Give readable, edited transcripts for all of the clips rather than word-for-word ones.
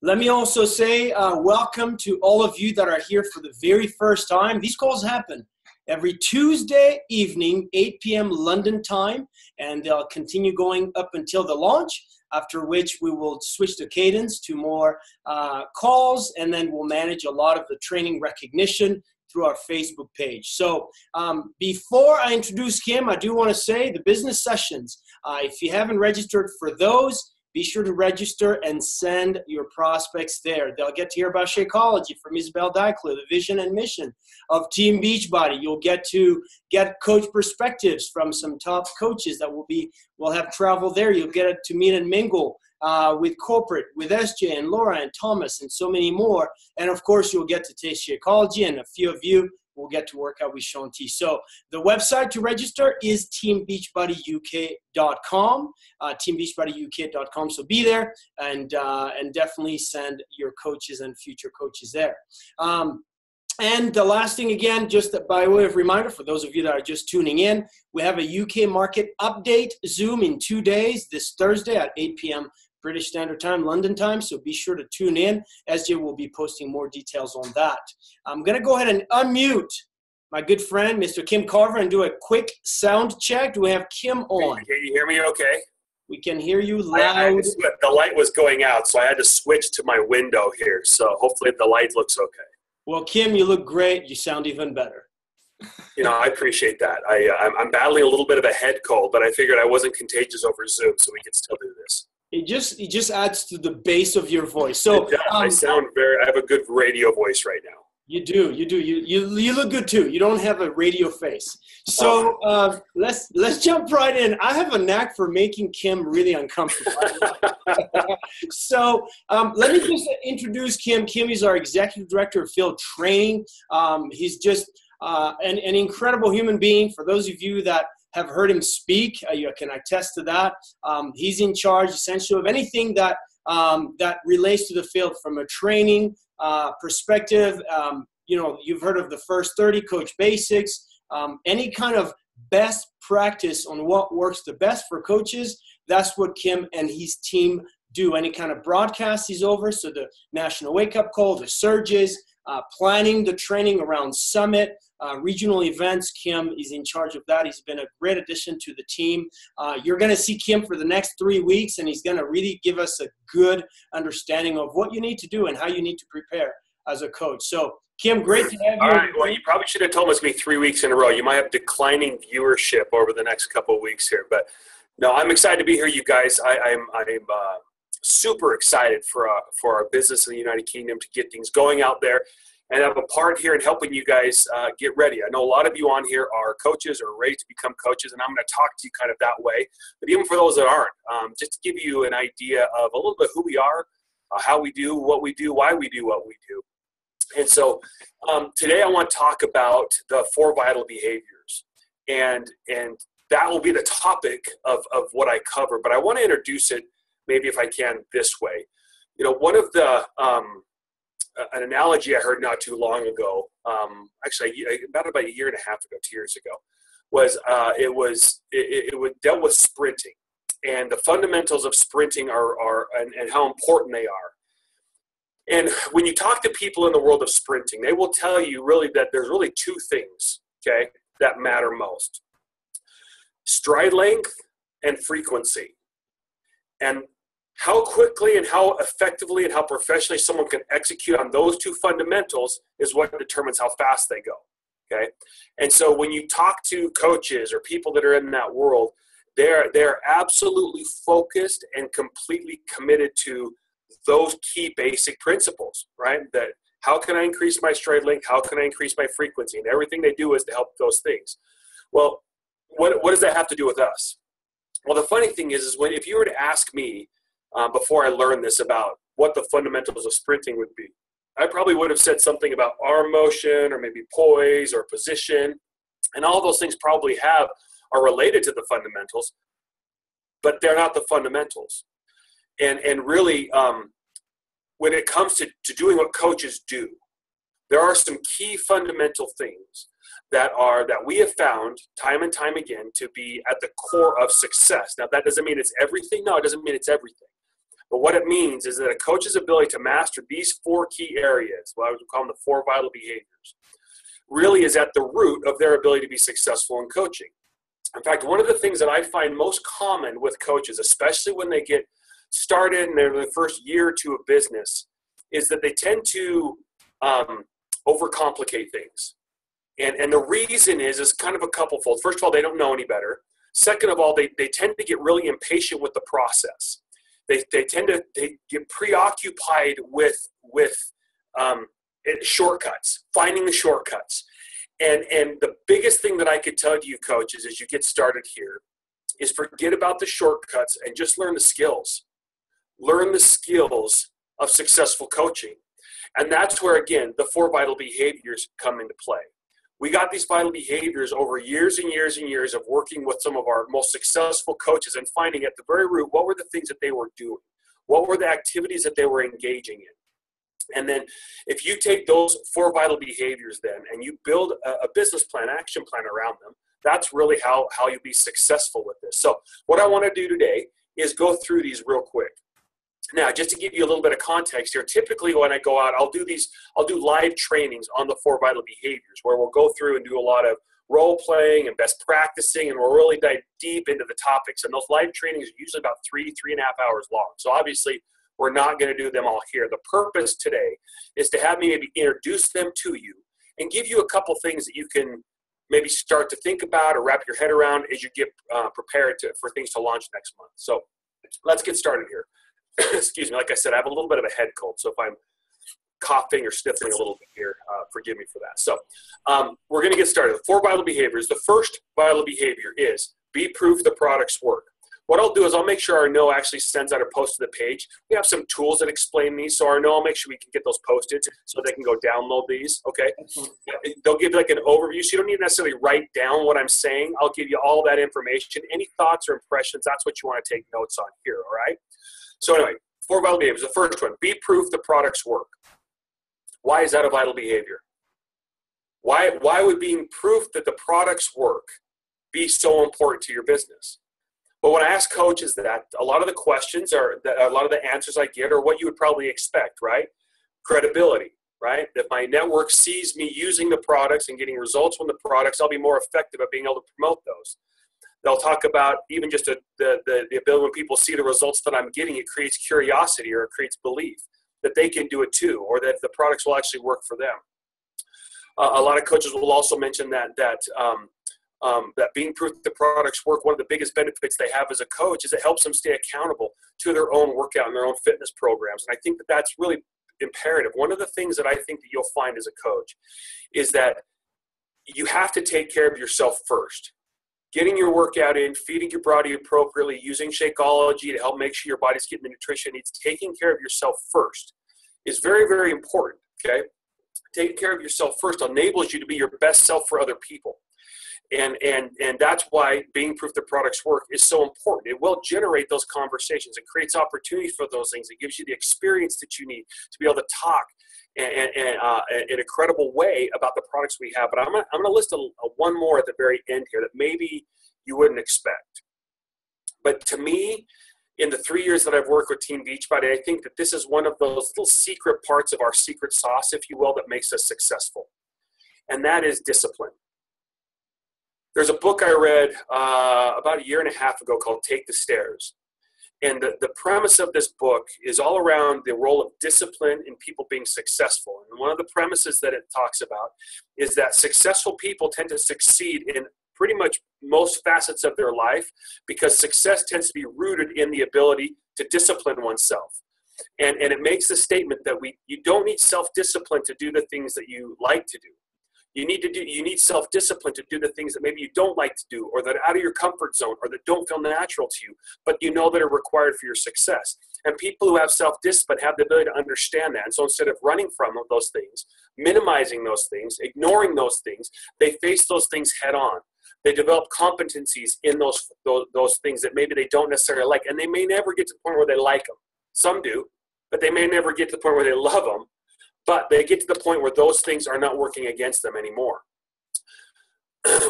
Let me also say welcome to all of you that are here for the very first time. These calls happen every Tuesday evening, 8 p.m. London time, and they'll continue going up until the launch, after which we will switch the cadence to more calls, and then we'll manage a lot of the training recognition through our Facebook page. So before I introduce Kim, I do want to say the business sessions, if you haven't registered for those, be sure to register and send your prospects there. They'll get to hear about Shakeology from Isabel Dykler, the vision and mission of Team Beachbody. You'll get to get coach perspectives from some top coaches that will have travel there. You'll get to meet and mingle with corporate, with SJ and Laura and Thomas and so many more. And of course, you'll get to taste Shakeology, and a few of you will get to work out with Sean T. So the website to register is teambeachbodyuk.com, teambeachbodyuk.com. So be there and definitely send your coaches and future coaches there. And the last thing, again, just by way of reminder, for those of you that are just tuning in, we have a UK market update Zoom in 2 days, this Thursday at 8 p.m. British Standard Time, London time, so be sure to tune in. SJ will be posting more details on that. I'm going to go ahead and unmute my good friend, Mr. Kim Carver, and do a quick sound check. Do we have Kim on? Can you hear me okay? We can hear you loud. The light was going out, so I had to switch to my window here, so hopefully the light looks okay. Well, Kim, you look great. You sound even better. You know, I appreciate that. I'm battling a little bit of a head cold, but I figured I wasn't contagious over Zoom, so we could still do this. It just adds to the bass of your voice. So I have a good radio voice right now. You do. You look good too. You don't have a radio face. So let's jump right in. I have a knack for making Kim really uncomfortable. So let me just introduce Kim. Kim is our executive director of field training. He's just an incredible human being. For those of you that have heard him speak, you can attest to that. He's in charge essentially of anything that relates to the field from a training perspective. You've heard of the first 30 coach basics, any kind of best practice on what works the best for coaches. That's what Kim and his team do. Any kind of broadcast he's over. So the National Wake Up Call, the surges, planning the training around Summit, regional events. Kim is in charge of that. He's been a great addition to the team. You're going to see Kim for the next 3 weeks, and he's going to really give us a good understanding of what you need to do and how you need to prepare as a coach. So, Kim, great to have you. All right. Well, you probably should have told us to be 3 weeks in a row. You might have declining viewership over the next couple of weeks here. But, no, I'm excited to be here, you guys. I'm super excited for our business in the United Kingdom to get things going out there and have a part here in helping you guys get ready. I know a lot of you on here are coaches or ready to become coaches, and I'm going to talk to you kind of that way. But even for those that aren't, just to give you an idea of a little bit who we are, how we do what we do, why we do what we do. And so today I want to talk about the 4 vital behaviors. And that will be the topic of what I cover. But I want to introduce it, maybe if I can, this way. You know, one of the an analogy I heard not too long ago, actually about a year and a half ago, 2 years ago, was it dealt with sprinting and the fundamentals of sprinting and how important they are. And when you talk to people in the world of sprinting, they will tell you really that there's really 2 things, okay, that matter most: stride length and frequency. And how quickly and how effectively and how professionally someone can execute on those 2 fundamentals is what determines how fast they go, okay? And so when you talk to coaches or people that are in that world, they're absolutely focused and completely committed to those key basic principles, right? That how can I increase my stride length? How can I increase my frequency? And everything they do is to help those things. Well, what does that have to do with us? Well, the funny thing is if you were to ask me before I learned this about what the fundamentals of sprinting would be, I probably would have said something about arm motion or maybe poise or position. And all those things probably are related to the fundamentals, but they're not the fundamentals. And really, when it comes to doing what coaches do, there are some key fundamental things that we have found time and time again to be at the core of success. Now, that doesn't mean it's everything. No, it doesn't mean it's everything. But what it means is that a coach's ability to master these 4 key areas, what I would call them the 4 vital behaviors, really is at the root of their ability to be successful in coaching. In fact, one of the things that I find most common with coaches, especially when they get started in their first year or 2 of business, is that they tend to overcomplicate things. And the reason is kind of a couple-fold. First of all, they don't know any better. Second of all, they tend to get really impatient with the process. They tend to get preoccupied with shortcuts, finding the shortcuts. And the biggest thing that I could tell you, coaches, as you get started here, is forget about the shortcuts and just learn the skills. Learn the skills of successful coaching. And that's where, again, the 4 vital behaviors come into play. We got these vital behaviors over years and years and years of working with some of our most successful coaches and finding at the very root, what were the things that they were doing? What were the activities that they were engaging in? And then if you take those 4 vital behaviors then and you build a business plan, action plan around them, that's really how you'll be successful with this. So what I want to do today is go through these real quick. Now, just to give you a little bit of context here, typically when I go out, I'll do live trainings on the 4 vital behaviors where we'll go through and do a lot of role playing and best practicing, and we'll really dive deep into the topics. And those live trainings are usually about 3.5 hours long. So obviously, we're not going to do them all here. The purpose today is to have me maybe introduce them to you and give you a couple things that you can maybe start to think about or wrap your head around as you get prepared for things to launch next month. So let's get started here. Excuse me, like I said, I have a little bit of a head cold, so if I'm coughing or sniffling a little bit here, forgive me for that. So we're going to get started. The 4 vital behaviors. The first vital behavior is be proof the products work. What I'll do is I'll make sure our No actually sends out a post to the page. We have some tools that explain these, so our No, I'll make sure we can get those posted so they can go download these, okay? They'll give like an overview, so you don't need to necessarily write down what I'm saying. I'll give you all that information. Any thoughts or impressions, that's what you want to take notes on here, all right? So anyway, 4 vital behaviors. The first one, be proof the products work. Why is that a vital behavior? Why would being proof that the products work be so important to your business? But when I ask coaches that, a lot of the questions a lot of the answers I get are what you would probably expect, right? Credibility, right? If my network sees me using the products and getting results from the products, I'll be more effective at being able to promote those. They'll talk about even just the ability when people see the results that I'm getting, it creates curiosity or it creates belief that they can do it too, or that the products will actually work for them. A lot of coaches will also mention that being proof that the products work, one of the biggest benefits they have as a coach is it helps them stay accountable to their own workout and their own fitness programs. And I think that that's really imperative. One of the things that I think that you'll find as a coach is that you have to take care of yourself first. Getting your workout in, feeding your body appropriately, using Shakeology to help make sure your body's getting the nutrition it needs, taking care of yourself first is very, very important, okay? Taking care of yourself first enables you to be your best self for other people. And that's why being proof that products work is so important. It will generate those conversations. It creates opportunities for those things. It gives you the experience that you need to be able to talk in a credible way about the products we have. But I'm gonna list one more at the very end here that maybe you wouldn't expect. But to me, in the 3 years that I've worked with Team Beachbody, I think that this is one of those little secret parts of our secret sauce, if you will, that makes us successful. And that is discipline. There's a book I read about 1.5 years ago called Take the Stairs. And the premise of this book is all around the role of discipline in people being successful. And one of the premises that it talks about is that successful people tend to succeed in pretty much most facets of their life because success tends to be rooted in the ability to discipline oneself. And it makes the statement that you don't need self-discipline to do the things that you like to do. You need self-discipline to do the things that maybe you don't like to do or that are out of your comfort zone or that don't feel natural to you, but you know that are required for your success. And people who have self-discipline have the ability to understand that. And so instead of running from those things, minimizing those things, ignoring those things, they face those things head on. They develop competencies in those things that maybe they don't necessarily like. And they may never get to the point where they like them. Some do, but they may never get to the point where they love them. But they get to the point where those things are not working against them anymore.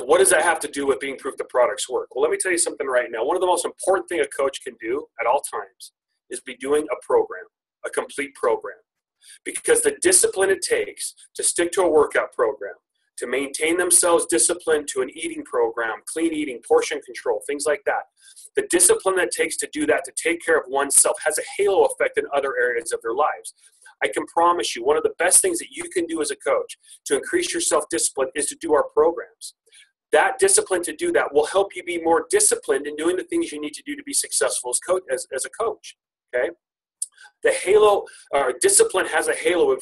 What does that have to do with being proof the products work? Well, let me tell you something right now. One of the most important things a coach can do at all times is be doing a program, a complete program. Because the discipline it takes to stick to a workout program, to maintain themselves disciplined to an eating program, clean eating, portion control, things like that. The discipline that it takes to do that, to take care of oneself, has a halo effect in other areas of their lives. I can promise you, one of the best things that you can do as a coach to increase your self-discipline is to do our programs. That discipline to do that will help you be more disciplined in doing the things you need to do to be successful as a coach, okay? The halo, discipline has a halo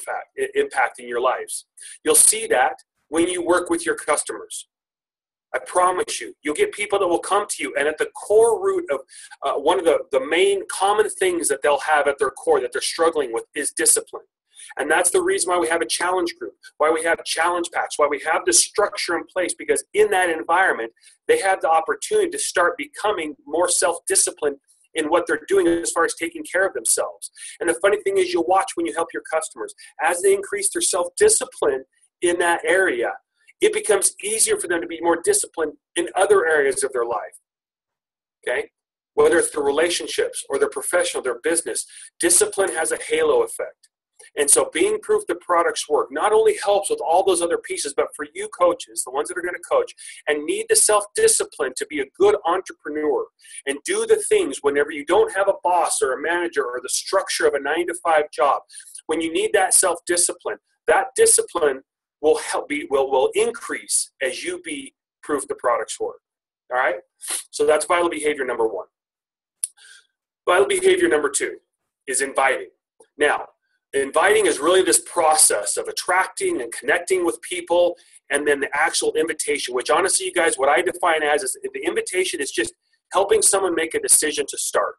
impact in your lives. You'll see that when you work with your customers. I promise you, you'll get people that will come to you, and at the core root of one of the main common things that they'll have at their core that they're struggling with is discipline. And that's the reason why we have a challenge group, why we have challenge packs, why we have this structure in place, because in that environment, they have the opportunity to start becoming more self-disciplined in what they're doing as far as taking care of themselves. And the funny thing is, you'll watch when you help your customers, as they increase their self-discipline in that area, it becomes easier for them to be more disciplined in other areas of their life, okay? Whether it's their relationships or their professional, their business, discipline has a halo effect. And so being proof the products work not only helps with all those other pieces, but for you coaches, the ones that are going to coach and need the self-discipline to be a good entrepreneur and do the things whenever you don't have a boss or a manager or the structure of a 9-to-5 job, when you need that self-discipline, that discipline will increase as you be proof the products work. All right? So that's vital behavior number 1. Vital behavior number 2 is inviting. Now, inviting is really this process of attracting and connecting with people, and then the actual invitation, which honestly, you guys, what I define as is the invitation is just helping someone make a decision to start.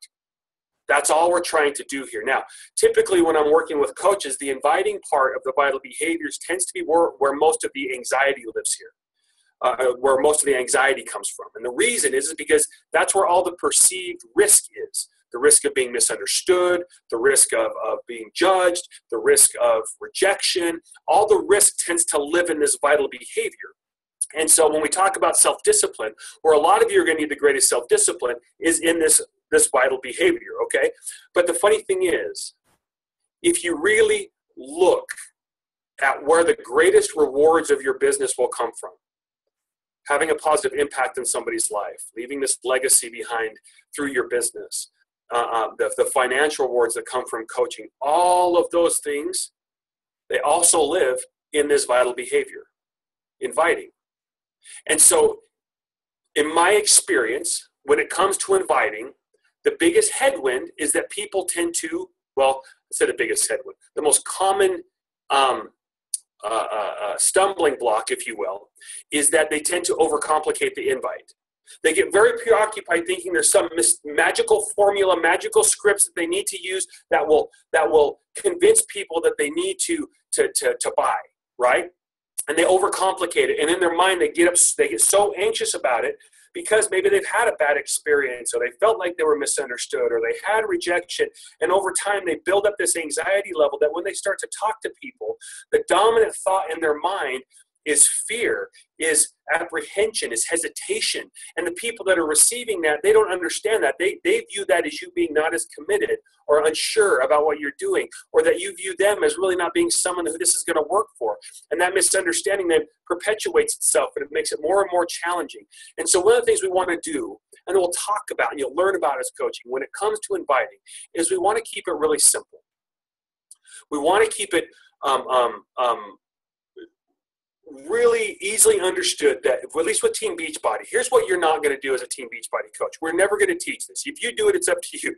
That's all we're trying to do here. Now, typically when I'm working with coaches, the inviting part of the vital behaviors tends to be where most of the anxiety lives here, where most of the anxiety comes from. And the reason is because that's where all the perceived risk is. The risk of being misunderstood, the risk of being judged, the risk of rejection, all the risk tends to live in this vital behavior. And so when we talk about self-discipline, where a lot of you are going to need the greatest self-discipline is in this vital behavior, okay? But the funny thing is, if you really look at where the greatest rewards of your business will come from, having a positive impact in somebody's life, leaving this legacy behind through your business, the financial rewards that come from coaching, all of those things, they also live in this vital behavior, inviting. And so in my experience, when it comes to inviting, the biggest headwind is that people tend to, well, instead of biggest headwind, the most common stumbling block, if you will, is that they tend to overcomplicate the invite. They get very preoccupied thinking there's some magical formula, magical scripts that they need to use that will convince people that they need to buy, right? And they overcomplicate it. And in their mind, they get so anxious about it because maybe they've had a bad experience, or they felt like they were misunderstood, or they had rejection. And over time, they build up this anxiety level that when they start to talk to people, the dominant thought in their mind is fear, is apprehension, is hesitation. And the people that are receiving that, they don't understand that. They view that as you being not as committed or unsure about what you're doing, or that you view them as really not being someone who this is going to work for. And that misunderstanding then perpetuates itself, and it makes it more and more challenging. And so one of the things we want to do, and we'll talk about and you'll learn about as coaching when it comes to inviting, is we want to keep it really simple. We want to keep it really easily understood that, at least with Team Beachbody, here's what you're not going to do as a Team Beachbody coach. We're never going to teach this. If you do it, it's up to you.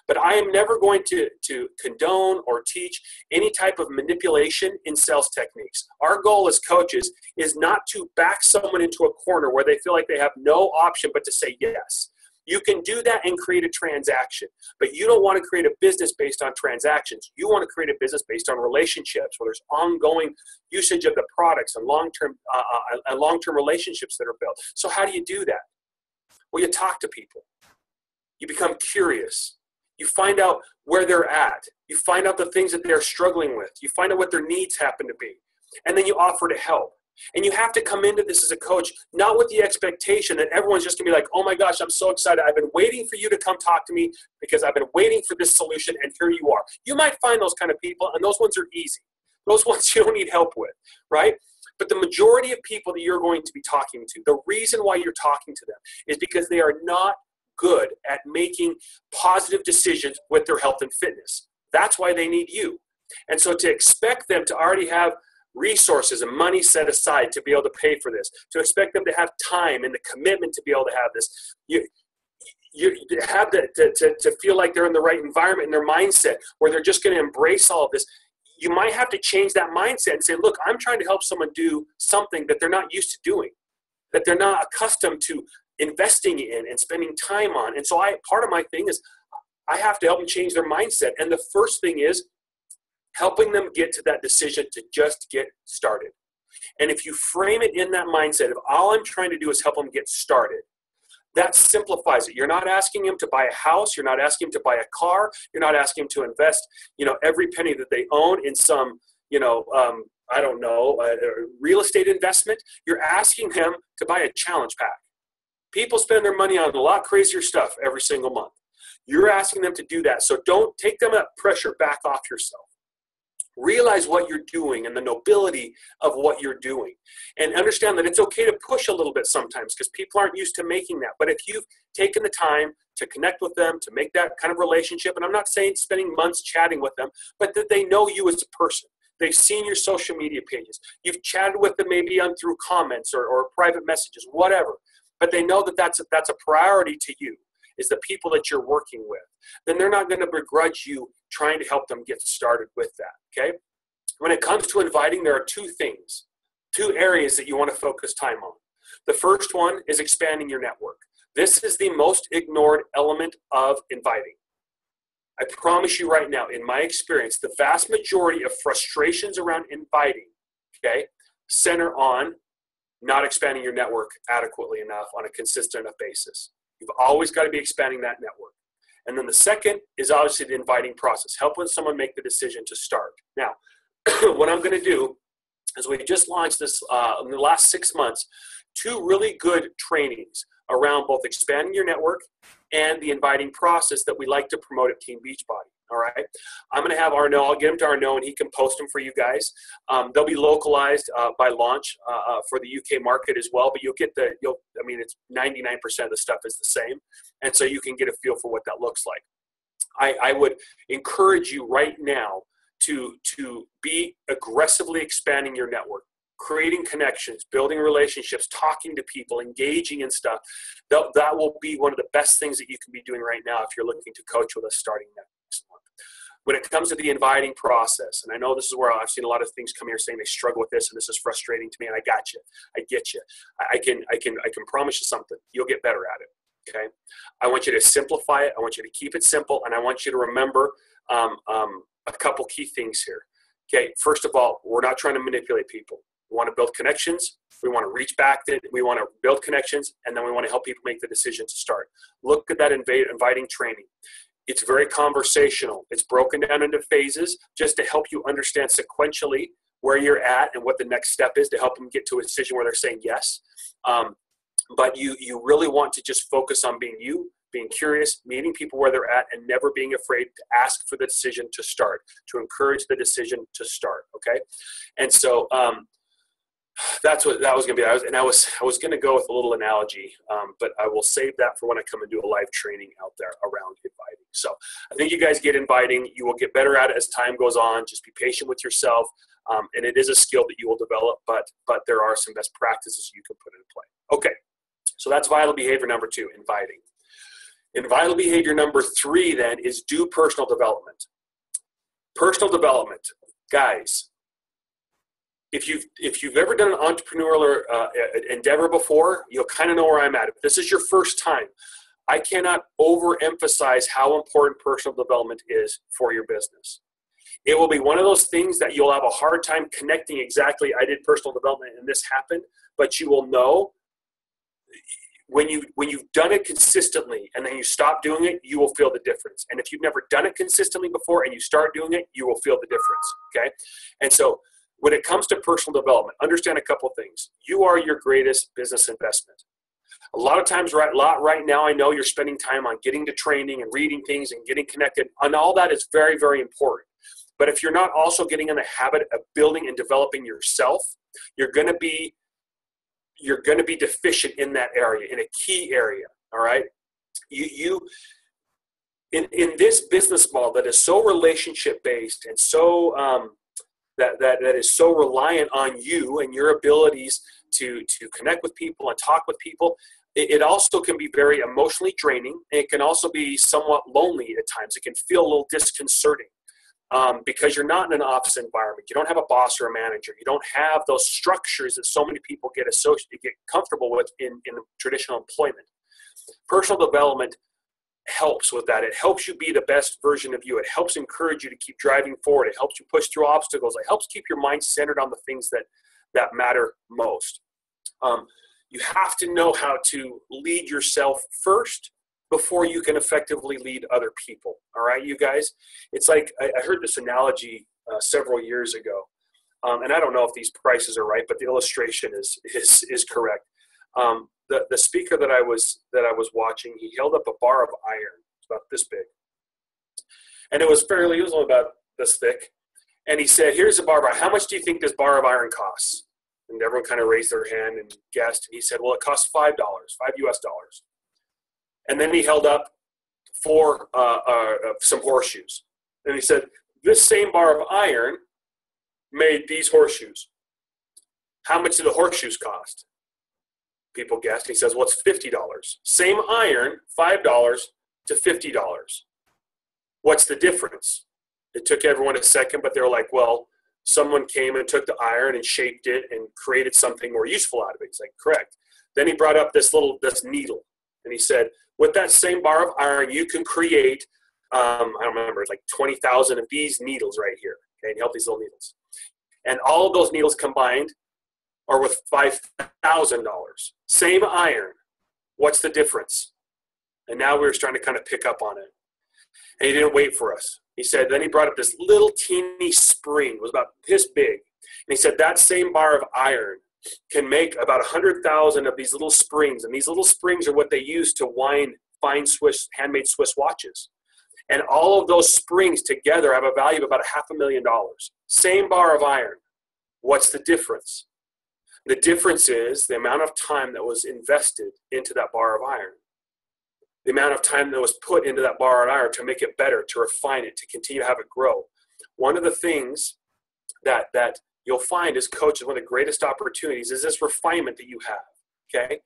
But I am never going to condone or teach any type of manipulation in sales techniques. Our goal as coaches is not to back someone into a corner where they feel like they have no option but to say yes. You can do that and create a transaction, but you don't want to create a business based on transactions. You want to create a business based on relationships where there's ongoing usage of the products and long-term relationships that are built. So how do you do that? Well, you talk to people. You become curious. You find out where they're at. You find out the things that they're struggling with. You find out what their needs happen to be. And then you offer to help. And you have to come into this as a coach, not with the expectation that everyone's just going to be like, oh my gosh, I'm so excited. I've been waiting for you to come talk to me because I've been waiting for this solution, and here you are. You might find those kind of people, and those ones are easy. Those ones you don't need help with, right? But the majority of people that you're going to be talking to, the reason why you're talking to them is because they are not good at making positive decisions with their health and fitness. That's why they need you. And so to expect them to already have resources and money set aside to be able to pay for this, to expect them to have time and the commitment to be able to have this, you have to feel like they're in the right environment and their mindset where they're just going to embrace all of this. You might have to change that mindset and say, look, I'm trying to help someone do something that they're not used to doing, that they're not accustomed to investing in and spending time on. And so part of my thing is I have to help them change their mindset. And the first thing is helping them get to that decision to just get started. And if you frame it in that mindset of all I'm trying to do is help them get started, that simplifies it. You're not asking him to buy a house. You're not asking him to buy a car. You're not asking him to invest, every penny that they own in some, real estate investment. You're asking him to buy a challenge pack. People spend their money on a lot crazier stuff every single month. You're asking them to do that. So don't take that pressure back off yourself. Realize what you're doing and the nobility of what you're doing, and understand that it's okay to push a little bit sometimes because people aren't used to making that. But if you've taken the time to connect with them, to make that kind of relationship, and I'm not saying spending months chatting with them, but that they know you as a person. They've seen your social media pages. You've chatted with them maybe through comments or private messages, whatever. But they know that that's a priority to you, is the people that you're working with. Then they're not going to begrudge you trying to help them get started with that, okay? When it comes to inviting, there are two areas that you want to focus time on. The first one is expanding your network. This is the most ignored element of inviting. I promise you right now, in my experience, the vast majority of frustrations around inviting, okay, center on not expanding your network adequately enough on a consistent enough basis. You've always got to be expanding that network. And then the second is obviously the inviting process, helping someone make the decision to start. Now, what I'm going to do is we just launched this in the last 6 months, 2 really good trainings around both expanding your network and the inviting process that we like to promote at Team Beachbody. All right. I'm going to have Arnaud. I'll get him to Arnaud and he can post them for you guys. They'll be localized by launch for the UK market as well. But it's 99% of the stuff is the same. And so you can get a feel for what that looks like. I would encourage you right now to be aggressively expanding your network, creating connections, building relationships, talking to people, engaging in stuff. That will be one of the best things that you can be doing right now if you're looking to coach with us starting next month. When it comes to the inviting process, and I know this is where I've seen a lot of things come here saying they struggle with this and this is frustrating to me, and I got you. I get you. I can promise you something. You'll get better at it, okay? I want you to simplify it. I want you to keep it simple, and I want you to remember a couple key things here. Okay, first of all, we're not trying to manipulate people. We want to build connections. We want to reach back. We want to build connections, and then we want to help people make the decision to start. Look at that inviting training. It's very conversational. It's broken down into phases just to help you understand sequentially where you're at and what the next step is to help them get to a decision where they're saying yes. But you really want to just focus on being you, being curious, meeting people where they're at, and never being afraid to ask for the decision to start, to encourage the decision to start, okay? And so that's what that was going to be. I was going to go with a little analogy, but I will save that for when I come and do a live training out there around inviting. So I think you guys get inviting. You will get better at it as time goes on. Just be patient with yourself, and it is a skill that you will develop, but there are some best practices you can put into play. Okay, so that's vital behavior number 2, inviting. And vital behavior number 3 then is do personal development. Personal development, guys. If you've ever done an entrepreneurial endeavor before, you'll kind of know where I'm at. If this is your first time, I cannot overemphasize how important personal development is for your business. It will be one of those things that you'll have a hard time connecting exactly, I did personal development and this happened, but you will know when you've done it consistently and then you stop doing it, you will feel the difference. And if you've never done it consistently before and you start doing it, you will feel the difference, okay? And so when it comes to personal development, understand a couple things. You are your greatest business investment. A lot of times right now, I know you're spending time on getting to training and reading things and getting connected, and all that is very, very important. But if you're not also getting in the habit of building and developing yourself, you're going to be deficient in that area, in a key area. All right. In this business model that is so relationship based and so that is so reliant on you and your abilities to connect with people and talk with people, it also can be very emotionally draining. It can also be somewhat lonely at times. It can feel a little disconcerting. Because you're not in an office environment. You don't have a boss or a manager. You don't have those structures that so many people get comfortable with in traditional employment. Personal development helps with that. It helps you be the best version of you. It helps encourage you to keep driving forward. It helps you push through obstacles. It helps keep your mind centered on the things that matter most. You have to know how to lead yourself first before you can effectively lead other people. All right, you guys? It's like, I heard this analogy several years ago, and I don't know if these prices are right, but the illustration is correct. The speaker that I was watching, he held up a bar of iron. It's about this big. And it was only about this thick. And he said, here's a bar of iron. How much do you think this bar of iron costs? And everyone kind of raised their hand and guessed. And he said, well, it costs $5 US. And then he held up some horseshoes. And he said, this same bar of iron made these horseshoes. How much do the horseshoes cost? People guessed. He says, well, it's $50. Same iron, $5 to $50. What's the difference? It took everyone a second, but they were like, well, someone came and took the iron and shaped it and created something more useful out of it. He's like, correct. Then he brought up this needle. And he said, with that same bar of iron, you can create, I don't remember, it's like 20,000 of these needles right here. Okay, and he held these little needles. And all of those needles combined are worth $5,000. Same iron. What's the difference? And now we were trying to kind of pick up on it. And he didn't wait for us. He said, then he brought up this little teeny spring. It was about this big. And he said, that same bar of iron can make about 100,000 of these little springs. And these little springs are what they use to wind fine handmade Swiss watches. And all of those springs together have a value of about $500,000. Same bar of iron. What's the difference? The difference is the amount of time that was invested into that bar of iron. The amount of time that was put into that bar of iron to make it better, to refine it, to continue to have it grow. One of the things that you'll find as coaches, one of the greatest opportunities is this refinement that you have, okay?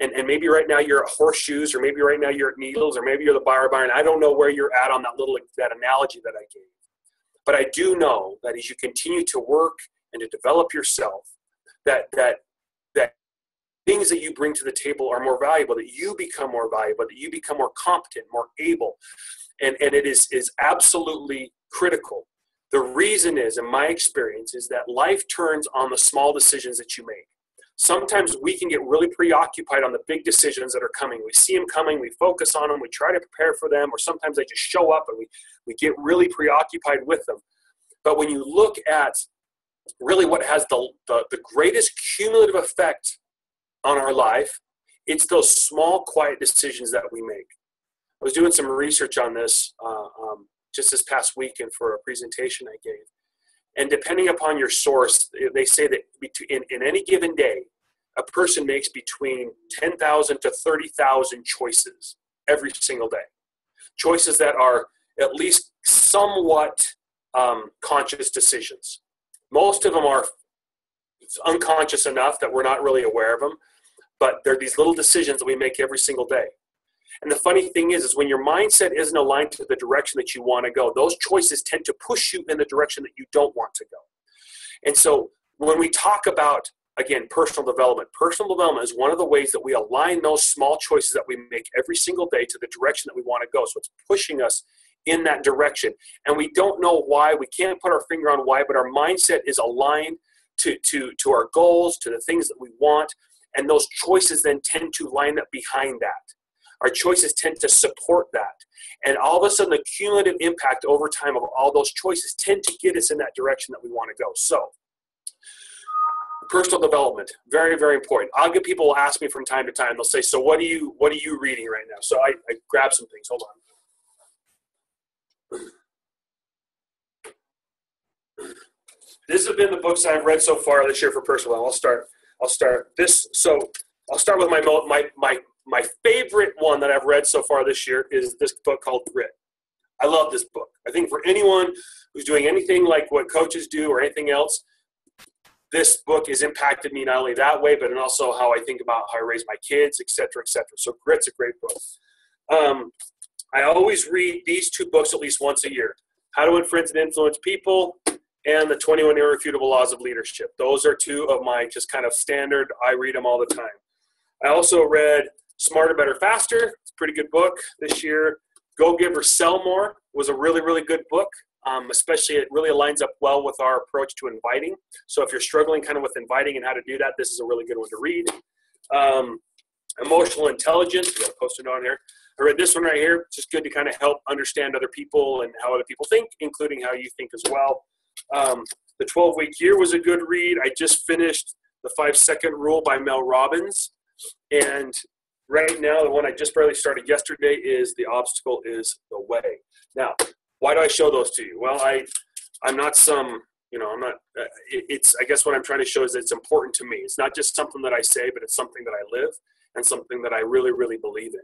And maybe right now you're at horseshoes, or maybe right now you're at needles, or maybe you're the bar of iron. I don't know where you're at on that analogy that I gave. But I do know that as you continue to work and to develop yourself, that things that you bring to the table are more valuable, that you become more valuable, that you become more competent, more able. And it is absolutely critical. The reason is, in my experience, is that life turns on the small decisions that you make. Sometimes we can get really preoccupied on the big decisions that are coming. We see them coming, we focus on them, we try to prepare for them, or sometimes they just show up and we get really preoccupied with them. But when you look at really what has the greatest cumulative effect on our life, it's those small, quiet decisions that we make. I was doing some research on this just this past weekend for a presentation I gave. And depending upon your source, they say that in any given day, a person makes between 10,000 to 30,000 choices every single day. Choices that are at least somewhat conscious decisions. Most of them are unconscious enough that we're not really aware of them, but they're these little decisions that we make every single day. And the funny thing is when your mindset isn't aligned to the direction that you want to go, those choices tend to push you in the direction that you don't want to go. And so when we talk about, again, personal development is one of the ways that we align those small choices that we make every single day to the direction that we want to go. So it's pushing us in that direction. And we don't know why. We can't put our finger on why, but our mindset is aligned to our goals, to the things that we want. And those choices then tend to line up behind that. Our choices tend to support that. And all of a sudden, the cumulative impact over time of all those choices tend to get us in that direction that we want to go. So Personal development, very, very important. I'll get people ask me from time to time. They'll say, "So what are you reading right now?" So I grab some things. Hold on. This has been the books I've read so far this year for personal. I'll start this. So I'll start with my favorite one that I've read so far this year is this book called Grit. I love this book. I think for anyone who's doing anything like what coaches do or anything else, this book has impacted me not only that way, but also how I think about how I raise my kids, et cetera, et cetera. So Grit's a great book. I always read these two books at least once a year: How to Influence and Influence People and The 21 Irrefutable Laws of Leadership. Those are two of my just kind of standard. I read them all the time. I also read Smarter, Better, Faster. It's a pretty good book this year. Go Give or Sell More was a really, really good book. Especially it really aligns up well with our approach to inviting. So if you're struggling kind of with inviting and how to do that, this is a really good one to read. Emotional Intelligence, we got a post-it on here. I read this one right here. It's just good to kind of help understand other people and how other people think, including how you think as well. The 12-Week Year was a good read. I just finished The 5-Second Rule by Mel Robbins. And right now, the one I just barely started yesterday is The Obstacle is the Way. Now, why do I show those to you? Well, I'm not some, I'm not, I guess what I'm trying to show is that it's important to me. It's not just something that I say, but it's something that I live and something that I really, really believe in.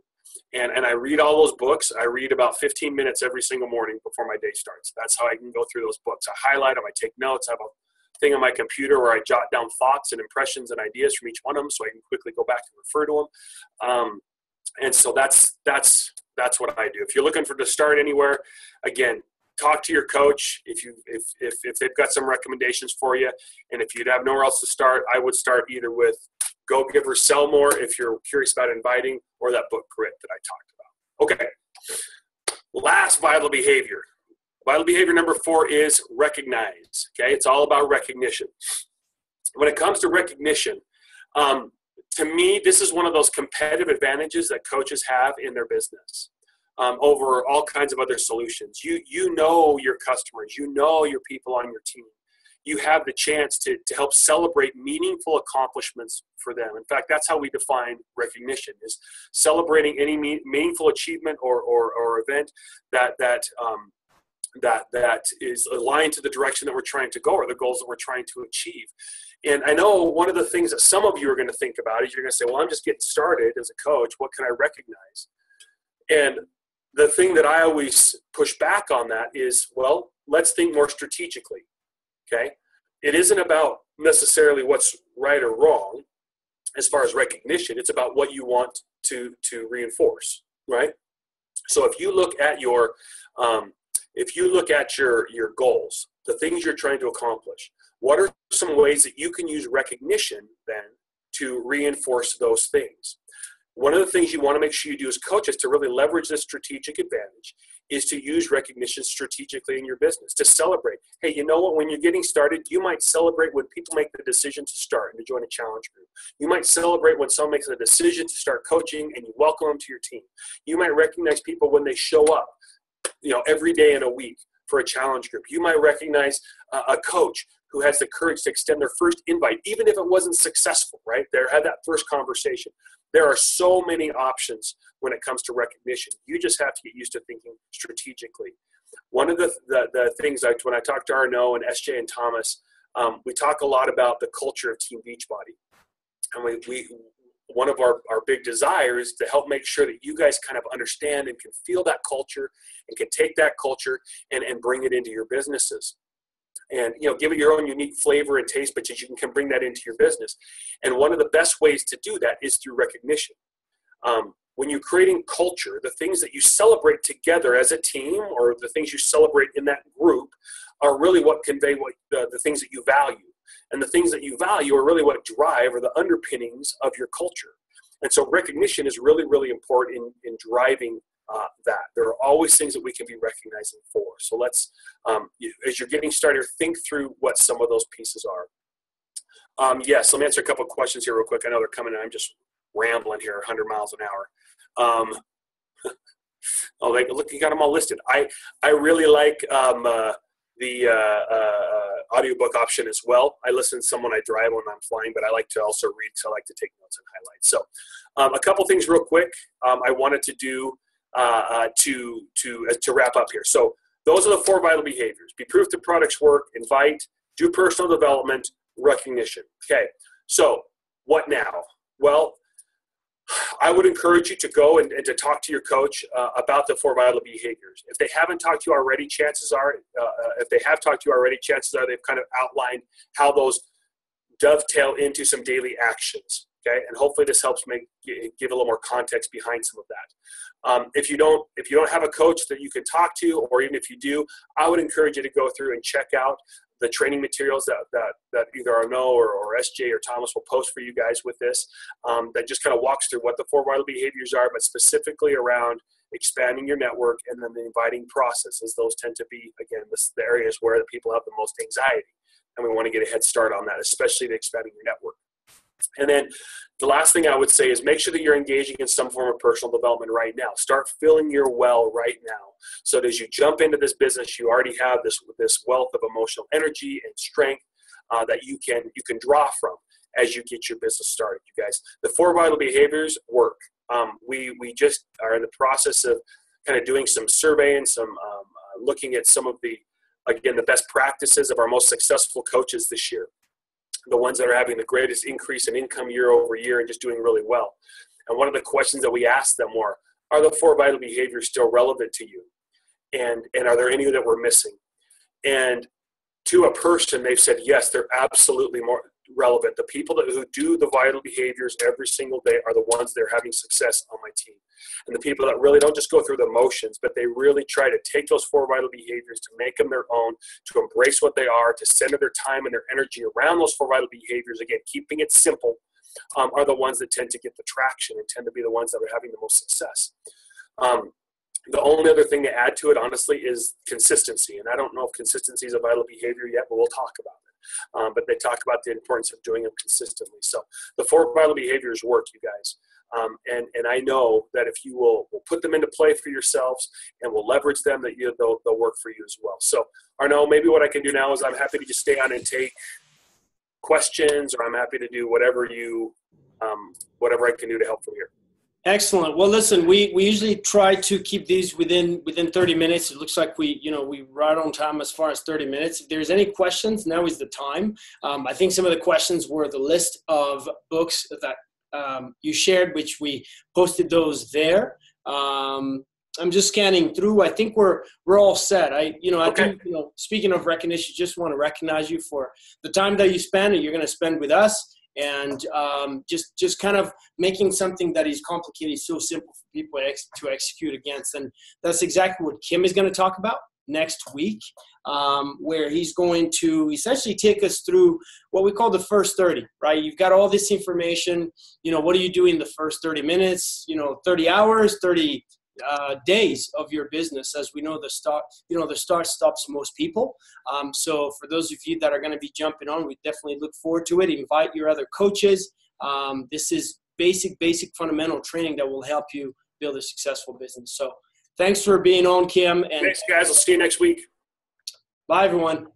And I read all those books. I read about 15 minutes every single morning before my day starts. That's how I can go through those books. I highlight them. I take notes. I have a thing on my computer where I jot down thoughts and impressions and ideas from each one of them so I can quickly go back and refer to them. And so that's what I do. If you're looking to start anywhere, again, talk to your coach if they've got some recommendations for you. And if you'd have nowhere else to start, I would start either with Go Give or Sell More if you're curious about inviting, or that book Grit that I talked about. Okay. Last vital behavior. Vital behavior number 4 is recognize. Okay. It's all about recognition. When it comes to recognition, to me, this is one of those competitive advantages that coaches have in their business over all kinds of other solutions. You know your customers. You know your people on your team. You have the chance to help celebrate meaningful accomplishments for them. In fact, that's how we define recognition, is celebrating any meaningful achievement or event that is aligned to the direction that we're trying to go or the goals that we're trying to achieve. And I know one of the things that some of you are going to think about is you're going to say, well, I'm just getting started as a coach. What can I recognize? And the thing that I always push back on that is, well, let's think more strategically. Okay? It isn't about necessarily what's right or wrong as far as recognition. It's about what you want to reinforce, right? So if you look at your goals, the things you're trying to accomplish, what are some ways that you can use recognition then to reinforce those things? One of the things you want to make sure you do as coaches to really leverage this strategic advantage is to use recognition strategically in your business, to celebrate. Hey, you know what? When you're getting started, you might celebrate when people make the decision to start and to join a challenge group. You might celebrate when someone makes a decision to start coaching and you welcome them to your team. You might recognize people when they show up, every day in a week for a challenge group. You might recognize a coach who has the courage to extend their first invite, even if it wasn't successful, right? They had that first conversation. There are so many options when it comes to recognition. You just have to get used to thinking strategically. One of the things, like when I talk to Arnaud and SJ and Thomas, we talk a lot about the culture of Team Beachbody. And one of our big desires is to help make sure that you guys kind of understand and can feel that culture and can take that culture and bring it into your businesses. And, give it your own unique flavor and taste, but you can bring that into your business. And one of the best ways to do that is through recognition. When you're creating culture, the things that you celebrate together as a team or the things you celebrate in that group are really what convey the things that you value. And the things that you value are really what drive or the underpinnings of your culture. And so recognition is really, really important in driving that. There are always things that we can be recognizing for. So let's, as you're getting started, think through what some of those pieces are. Yes, let me answer a couple of questions here real quick. I know they're coming in. I'm just rambling here 100 miles an hour. Look, you got them all listed. I really like the audiobook option as well. I listen to some when I drive when I'm flying, but I like to also read because I like to take notes and highlights. So a couple things real quick I wanted to do to wrap up here. So those are the 4 vital behaviors: be proof the products work, invite, do personal development, recognition. Okay, so what now? Well, I would encourage you to go and to talk to your coach about the 4 vital behaviors. If they haven't talked to you already, chances are, they've kind of outlined how those dovetail into some daily actions. Okay, and hopefully this helps give a little more context behind some of that. If you don't have a coach that you can talk to, or even if you do, I would encourage you to go through and check out the training materials that either Arnaud or SJ or Thomas will post for you guys with this, that just kind of walks through what the 4 vital behaviors are, but specifically around expanding your network and then the inviting process, as those tend to be, again, the areas where the people have the most anxiety. And we want to get a head start on that, especially to expanding your network. And then the last thing I would say is make sure that you're engaging in some form of personal development right now. Start filling your well right now, so that as you jump into this business, you already have this wealth of emotional energy and strength that you can draw from as you get your business started. You guys, the 4 vital behaviors work. We just are in the process of kind of doing some surveying, some looking at some of the best practices of our most successful coaches this year, the ones that are having the greatest increase in income year over year and just doing really well. And one of the questions that we asked them are the 4 vital behaviors still relevant to you? And are there any that we're missing? And to a person, they've said, yes, they're absolutely more relevant. The people who do the vital behaviors every single day are the ones that are having success on my team. And the people that really don't just go through the motions, but they really try to take those 4 vital behaviors, to make them their own, to embrace what they are, to center their time and their energy around those 4 vital behaviors, again, keeping it simple, are the ones that tend to get the traction and tend to be the ones that are having the most success. The only other thing to add to it, honestly, is consistency. And I don't know if consistency is a vital behavior yet, but we'll talk about it. But they talk about the importance of doing them consistently. So the 4 vital behaviors work, you guys. And I know that if you will put them into play for yourselves and will leverage them, that they'll work for you as well. So Arnaud, maybe what I can do now is I'm happy to just stay on and take questions, or I'm happy to do whatever I can do to help from here. Excellent. Well, listen, we usually try to keep these within 30 minutes. It looks like we right on time as far as 30 minutes. If there's any questions, now is the time. I think some of the questions were the list of books that you shared, which we posted those there. I'm just scanning through. I think we're all set. Okay. Speaking of recognition, just want to recognize you for the time that you spend and you're going to spend with us. And just kind of making something that is complicated so simple for people to execute against. And that's exactly what Kim is going to talk about next week, where he's going to essentially take us through what we call the first 30, right? You've got all this information. What do you do in the first 30 minutes, 30 hours, 30 days of your business? As we know, the start stops most people. So for those of you that are going to be jumping on, we definitely look forward to it. Invite your other coaches. This is basic fundamental training that will help you build a successful business. So thanks for being on, Kim. And thanks, guys. I'll see you next week. Bye, everyone.